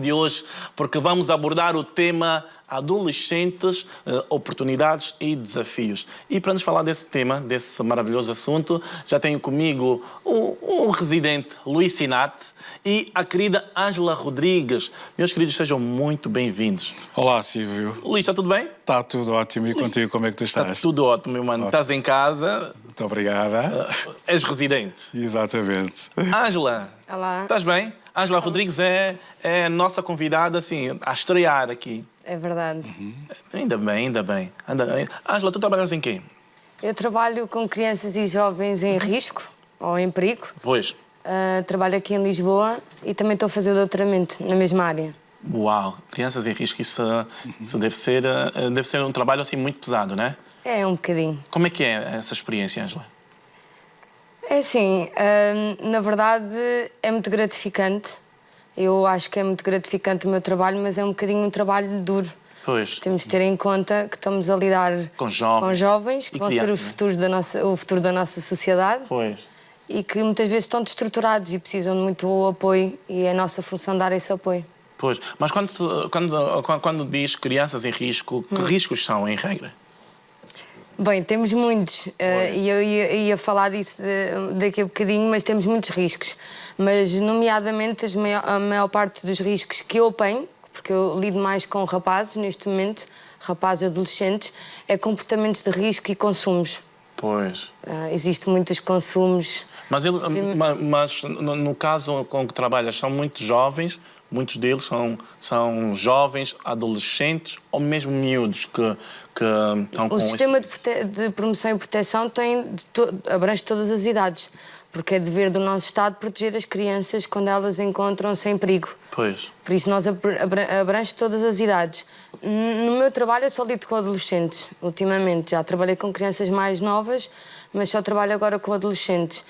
de hoje, porque vamos abordar o tema adolescentes, oportunidades e desafios. E para nos falar desse tema, desse maravilhoso assunto, já tenho comigo o residente Luís Sinate e a querida Ângela Rodrigues. Meus queridos, sejam muito bem-vindos. Olá, Silvio. Luís, está tudo bem? Está tudo ótimo. E contigo, como é que tu estás? Está tudo ótimo, meu mano. Ótimo. Estás em casa? Muito obrigada. És residente. Exatamente. Ângela, Olá. estás bem? Ângela Rodrigues é a nossa convidada, assim, a estrear aqui. É verdade. Ainda bem, ainda bem. Ângela, tu trabalhas em quê? Eu trabalho com crianças e jovens em risco ou em perigo. Pois. Trabalho aqui em Lisboa e também estou a fazer o doutoramento na mesma área. Uau, crianças em risco, isso deve ser um trabalho assim muito pesado, né? É um bocadinho. Como é que é essa experiência, Ângela? É assim, na verdade é muito gratificante. Eu acho que é muito gratificante o meu trabalho, mas é um bocadinho um trabalho duro. Pois. Temos de ter em conta que estamos a lidar Com jovens que e vão crianças, ser o futuro da nossa sociedade. Pois. E que muitas vezes estão destruturados e precisam de muito apoio e é a nossa função dar esse apoio. Pois. Mas quando diz crianças em risco, que riscos são, em regra? Bem, temos muitos, e eu ia falar disso daqui a bocadinho, mas temos muitos riscos. Mas, nomeadamente, a maior parte dos riscos que eu apanho, porque eu lido mais com rapazes neste momento, rapazes adolescentes, é comportamentos de risco e consumos. Pois. Existem muitos consumos. Mas no caso com que trabalhas, são muito jovens, muitos deles são jovens, adolescentes ou mesmo miúdos que estão com... O sistema de promoção e proteção abrange todas as idades, porque é dever do nosso Estado proteger as crianças quando elas encontram-se em perigo. Pois. Por isso nós abrange todas as idades. No meu trabalho eu só lido com adolescentes, ultimamente. Já trabalhei com crianças mais novas, mas só trabalho agora com adolescentes.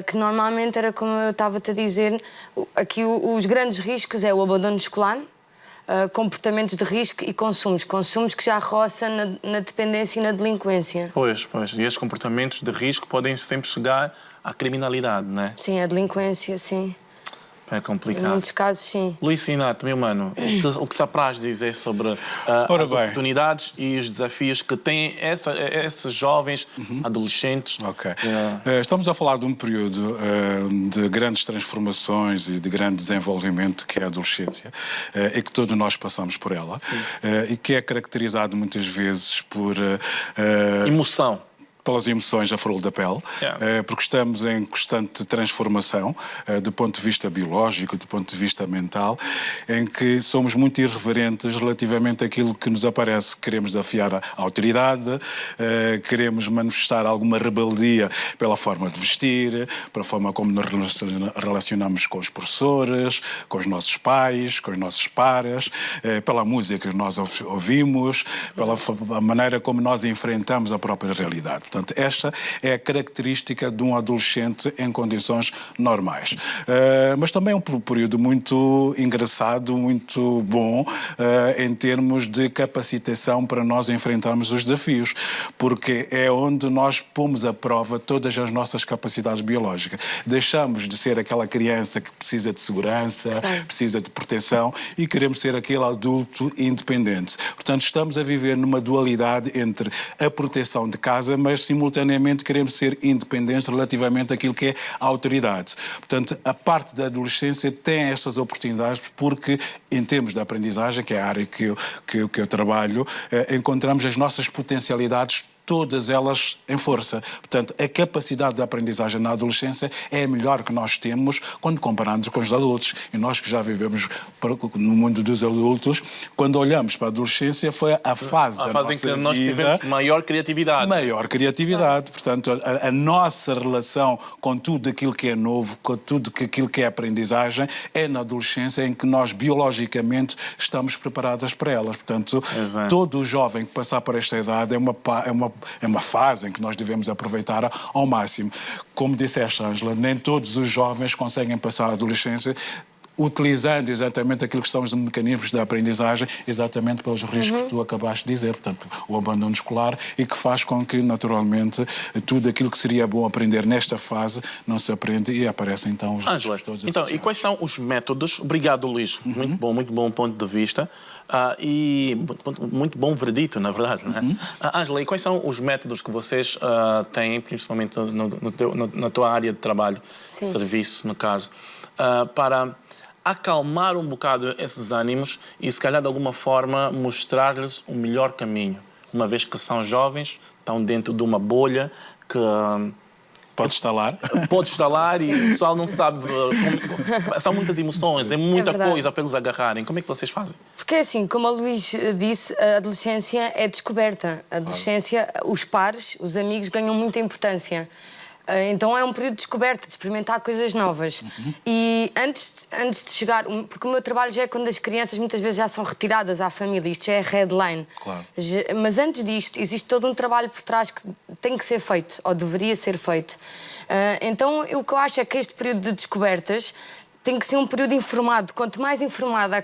Que normalmente era, como eu estava-te a dizer, aqui os grandes riscos é o abandono escolar, comportamentos de risco e consumos. Consumos que já roçam na dependência e na delinquência. Pois. E esses comportamentos de risco podem sempre chegar à criminalidade, não é? Sim, a delinquência, sim. É complicado. Em muitos casos, sim. Luís Sinate, meu mano, o que se apraz dizer sobre as oportunidades e os desafios que têm esses jovens adolescentes? Ok. Estamos a falar de um período de grandes transformações e de grande desenvolvimento que é a adolescência e que todos nós passamos por ela e que é caracterizado muitas vezes por... Emoção. Pelas emoções à flor da pele, porque estamos em constante transformação do ponto de vista biológico, do ponto de vista mental, em que somos muito irreverentes relativamente àquilo que nos aparece. Queremos desafiar a autoridade, queremos manifestar alguma rebeldia pela forma de vestir, pela forma como nos relacionamos com os professores, com os nossos pais, com os nossos pares, pela música que nós ouvimos, pela maneira como nós enfrentamos a própria realidade. Portanto, esta é a característica de um adolescente em condições normais. Mas também é um período muito engraçado, muito bom, em termos de capacitação para nós enfrentarmos os desafios, porque é onde nós pomos à prova todas as nossas capacidades biológicas. Deixamos de ser aquela criança que precisa de segurança, precisa de proteção e queremos ser aquele adulto independente. Portanto, estamos a viver numa dualidade entre a proteção de casa, mas simultaneamente queremos ser independentes relativamente àquilo que é a autoridade. Portanto, a parte da adolescência tem estas oportunidades porque, em termos de aprendizagem, que é a área que eu trabalho, encontramos as nossas potencialidades todas elas em força. Portanto, a capacidade de aprendizagem na adolescência é a melhor que nós temos quando comparamos com os adultos. E nós que já vivemos no mundo dos adultos, quando olhamos para a adolescência, foi a fase da nossa vida... em que nós tivemos maior criatividade. Maior criatividade. Portanto, a nossa relação com tudo aquilo que é novo, com tudo aquilo que é aprendizagem, é na adolescência em que nós, biologicamente, estamos preparadas para elas. Portanto, todo jovem que passar por esta idade é uma fase em que nós devemos aproveitar ao máximo. Como disseste, Ângela, nem todos os jovens conseguem passar a adolescência utilizando exatamente aquilo que são os mecanismos da aprendizagem, exatamente pelos riscos que tu acabaste de dizer, portanto, o abandono escolar, e que faz com que, naturalmente, tudo aquilo que seria bom aprender nesta fase não se aprende e aparecem então os Ângela, riscos todos então, e associados. quais são os métodos? Obrigado, Luís. Muito bom ponto de vista. E muito bom veredito, na verdade. Né? Ângela, e quais são os métodos que vocês têm, principalmente na tua área de trabalho, serviço, no caso, para acalmar um bocado esses ânimos e, se calhar, de alguma forma, mostrar-lhes o melhor caminho, uma vez que são jovens, estão dentro de uma bolha que pode instalar. Pode instalar e o pessoal não sabe. São muitas emoções, é muita coisa para eles agarrarem. Como é que vocês fazem? Porque assim, como a Luís disse, a adolescência é descoberta. A adolescência, os pares, os amigos ganham muita importância. Então é um período de descoberta, de experimentar coisas novas. E antes de chegar... Porque o meu trabalho já é quando as crianças muitas vezes já são retiradas à família. Isto já é headline. Claro. Mas antes disto, existe todo um trabalho por trás que tem que ser feito, ou deveria ser feito. Então, o que eu acho é que este período de descobertas tem que ser um período informado. Quanto mais informado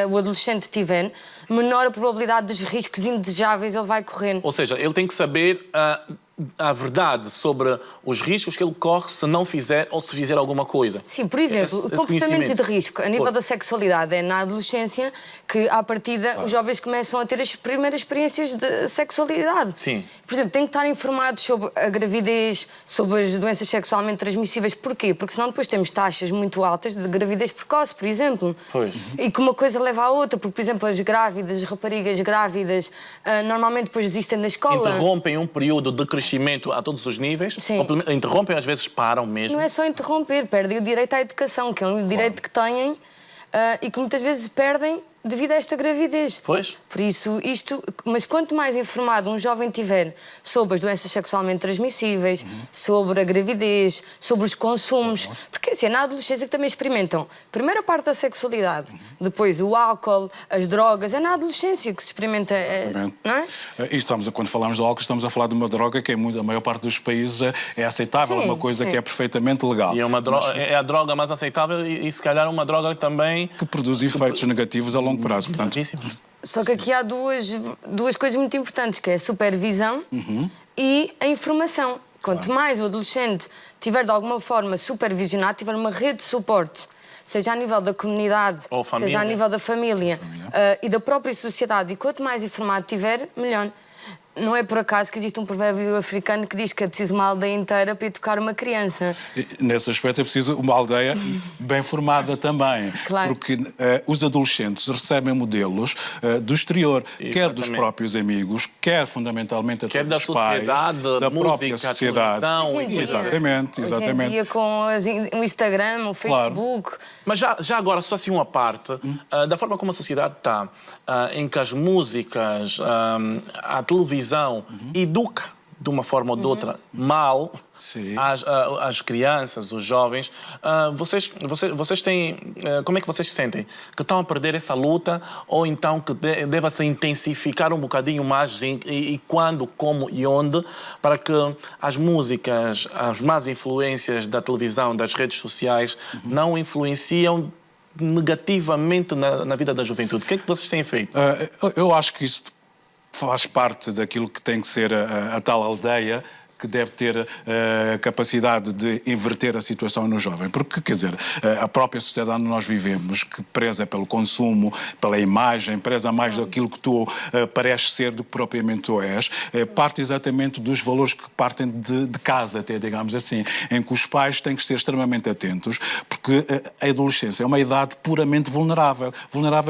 o adolescente tiver, menor a probabilidade dos riscos indesejáveis ele vai correr. Ou seja, ele tem que saber a verdade sobre os riscos que ele corre se não fizer ou se fizer alguma coisa. Sim, por exemplo, o comportamento de risco a nível da sexualidade é na adolescência que, à partida, os jovens começam a ter as primeiras experiências de sexualidade. Sim. Por exemplo, têm que estar informados sobre a gravidez, sobre as doenças sexualmente transmissíveis. Porquê? Porque senão depois temos taxas muito altas de gravidez precoce, por exemplo. Pois. E que uma coisa leva à outra, porque, por exemplo, as grávidas, as raparigas grávidas, normalmente depois desistem da escola. Interrompem um período de crescimento a todos os níveis. Sim. Interrompem, às vezes param mesmo. Não é só interromper, perdem o direito à educação, que é um direito que têm e que muitas vezes perdem devido a esta gravidez. Pois. Por isso, mas quanto mais informado um jovem tiver sobre as doenças sexualmente transmissíveis, sobre a gravidez, sobre os consumos, porque assim, na adolescência que também experimentam, primeiro a parte da sexualidade, depois o álcool, as drogas, é na adolescência que se experimenta, não é? E quando falamos de álcool, estamos a falar de uma droga que a maior parte dos países é aceitável, uma coisa que é perfeitamente legal. E é a droga mais aceitável e se calhar uma droga também que produz efeitos negativos a longo prazo. Portanto, só que aqui há duas coisas muito importantes, que é a supervisão e a informação. Quanto mais o adolescente tiver de alguma forma supervisionado, tiver uma rede de suporte, seja a nível da comunidade, seja a nível da família. E da própria sociedade, e quanto mais informado tiver, melhor. Não é por acaso que existe um provérbio africano que diz que é preciso uma aldeia inteira para educar uma criança. Nesse aspecto é preciso uma aldeia bem formada também. Claro. Porque os adolescentes recebem modelos do exterior, quer dos próprios amigos, quer fundamentalmente quer dos da pais, sociedade, da música, própria sociedade. Exatamente. Hoje em dia com o Instagram, o Facebook. Mas já agora, só assim uma parte, da forma como a sociedade está, em que as músicas, a televisão educa de uma forma ou de outra mal as crianças, os jovens. Vocês têm... como é que vocês se sentem? Que estão a perder essa luta ou então que deva-se intensificar um bocadinho mais e quando, como e onde para que as músicas, as más influências da televisão, das redes sociais não influenciam negativamente na vida da juventude? O que é que vocês têm feito? Eu acho que isso faz parte daquilo que tem que ser a tal aldeia que deve ter a capacidade de inverter a situação no jovem. Porque, quer dizer, a própria sociedade onde nós vivemos, que preza pelo consumo, pela imagem, preza mais daquilo que tu pareces ser do que propriamente tu és, parte exatamente dos valores que partem de casa, até, digamos assim, em que os pais têm que ser extremamente atentos, porque a adolescência é uma idade puramente vulnerável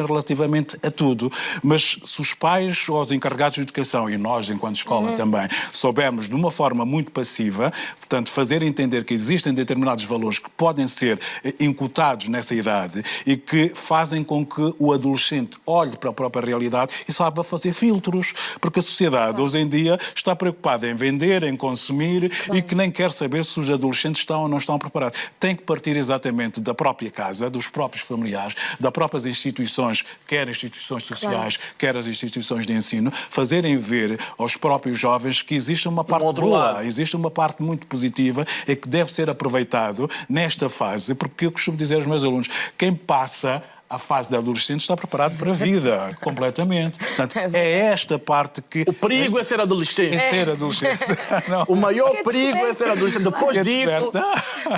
relativamente a tudo, mas se os pais ou os encarregados de educação, e nós, enquanto escola também, soubermos de uma forma muito passiva, portanto, fazer entender que existem determinados valores que podem ser incutados nessa idade e que fazem com que o adolescente olhe para a própria realidade e saiba fazer filtros, porque a sociedade hoje em dia está preocupada em vender, em consumir e que nem quer saber se os adolescentes estão ou não estão preparados. Tem que partir exatamente da própria casa, dos próprios familiares, das próprias instituições, quer instituições sociais, quer as instituições de ensino, fazerem ver aos próprios jovens que existe uma parte boa. verdade. Existe uma parte muito positiva e que deve ser aproveitado nesta fase, porque eu costumo dizer aos meus alunos, quem passa a fase da adolescente está preparado para a vida, completamente. Portanto, é esta parte que... O perigo é ser adolescente. É ser adolescente. Não. O maior perigo é ser adolescente. Depois disso,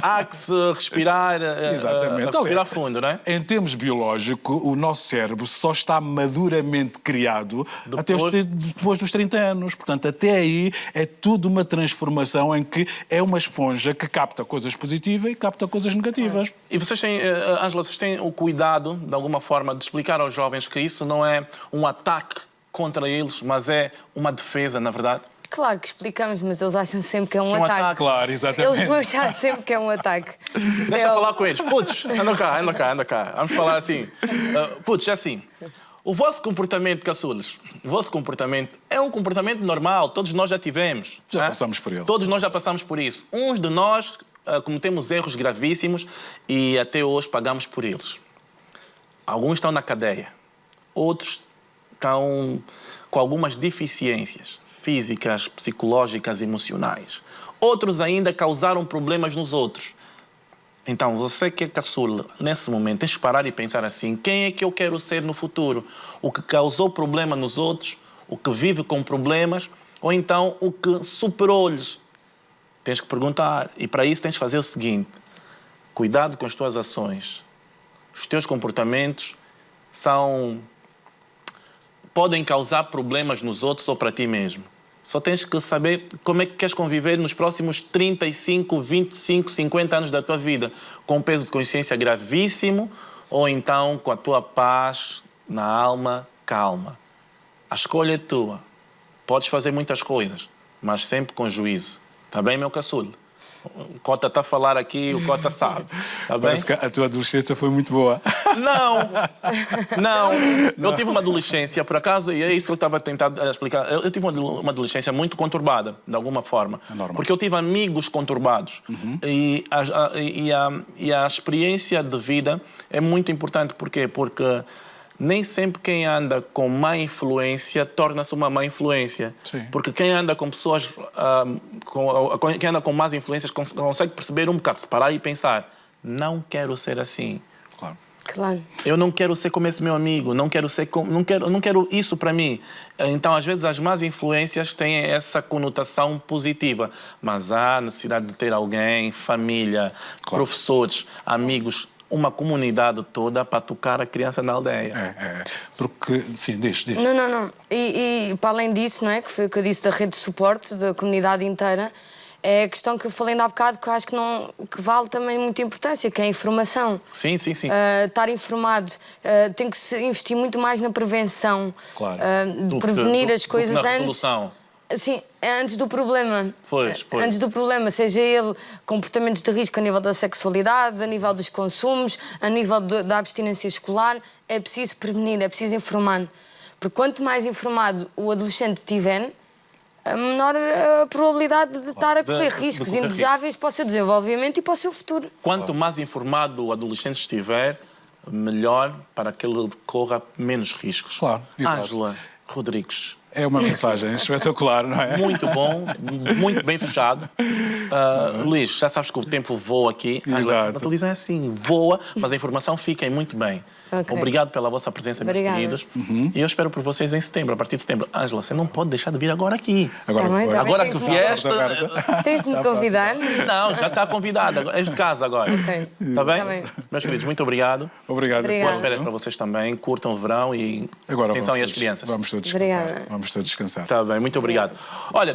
há que se respirar, Exatamente. respirar fundo, não é? Em termos biológicos, o nosso cérebro só está maduramente criado depois dos 30 anos. Portanto, até aí é tudo uma transformação em que é uma esponja que capta coisas positivas e capta coisas negativas. E vocês têm, Ângela, vocês têm o cuidado, de alguma forma, de explicar aos jovens que isso não é um ataque contra eles, mas é uma defesa, na verdade? Claro que explicamos, mas eles acham sempre que é um ataque. Claro, exatamente. Eles vão achar sempre que é um ataque. Deixa eu falar com eles. Putz, anda cá. Vamos falar assim. Putz, é assim. O vosso comportamento, caçulas, o vosso comportamento é um comportamento normal. Todos nós já tivemos. Já passamos por ele. Todos nós já passamos por isso. Uns de nós cometemos erros gravíssimos e até hoje pagamos por eles. Alguns estão na cadeia. Outros estão com algumas deficiências físicas, psicológicas, emocionais. Outros ainda causaram problemas nos outros. Então, você que é caçula, nesse momento, tens de parar e pensar assim, quem é que eu quero ser no futuro? O que causou problema nos outros? O que vive com problemas? Ou então, o que superou-lhes? Tens que perguntar. E para isso tens de fazer o seguinte. Cuidado com as tuas ações. Os teus comportamentos podem causar problemas nos outros ou para ti mesmo. Só tens que saber como é que queres conviver nos próximos 35, 25, 50 anos da tua vida. Com um peso de consciência gravíssimo ou então com a tua paz na alma calma. A escolha é tua. Podes fazer muitas coisas, mas sempre com juízo. Tá bem, meu caçulo? O Cota está a falar aqui, o Cota sabe. Tá bem? Parece que a tua adolescência foi muito boa. Não. Eu tive uma adolescência, por acaso, e é isso que eu estava tentando explicar. Eu tive uma adolescência muito conturbada, de alguma forma. É normal. Porque eu tive amigos conturbados. E a experiência de vida é muito importante. Por quê? Porque nem sempre quem anda com má influência torna-se uma má influência. Sim. Porque quem anda com pessoas, quem anda com más influências consegue perceber um bocado, separar e pensar, não quero ser assim. Claro. Eu não quero ser como esse meu amigo, não quero isso para mim. Então, às vezes, as más influências têm essa conotação positiva, mas há necessidade de ter alguém, família, professores, amigos, uma comunidade toda para tocar a criança na aldeia. Porque, sim, diz. Não. E para além disso, não é? Que foi o que eu disse da rede de suporte da comunidade inteira, é a questão que eu falei ainda há bocado, que eu acho que vale também muita importância, que é a informação. Sim. Estar informado. Tem que se investir muito mais na prevenção. Claro. De prevenir as coisas na antes. resolução. Sim, antes do problema. Pois. Antes do problema, seja ele comportamentos de risco a nível da sexualidade, a nível dos consumos, a nível da abstinência escolar, é preciso prevenir, é preciso informar. Porque quanto mais informado o adolescente tiver, a menor a probabilidade de estar a correr riscos indesejáveis para o seu desenvolvimento e para o seu futuro. Quanto mais informado o adolescente estiver, melhor para que ele corra menos riscos. Claro. Ângela Rodrigues. É uma mensagem espetacular, não é? Muito bom, muito bem fechado. Luís, já sabes que o tempo voa aqui. Exato. A televisão é assim, voa, mas a informação fica muito bem. Okay. Obrigado pela vossa presença, meus queridos. E eu espero por vocês em setembro, a partir de setembro. Ângela, você não pode deixar de vir agora aqui. Agora que vieste... Tem que me convidar? Não, já está convidada. És de casa agora. Ok. Está bem? Meus queridos, muito obrigado. Obrigado. Boas férias para vocês também. Curtam o verão e atenção às crianças. Vamos todos descansar. Vamos todos descansar. Está bem, muito obrigado. Olha,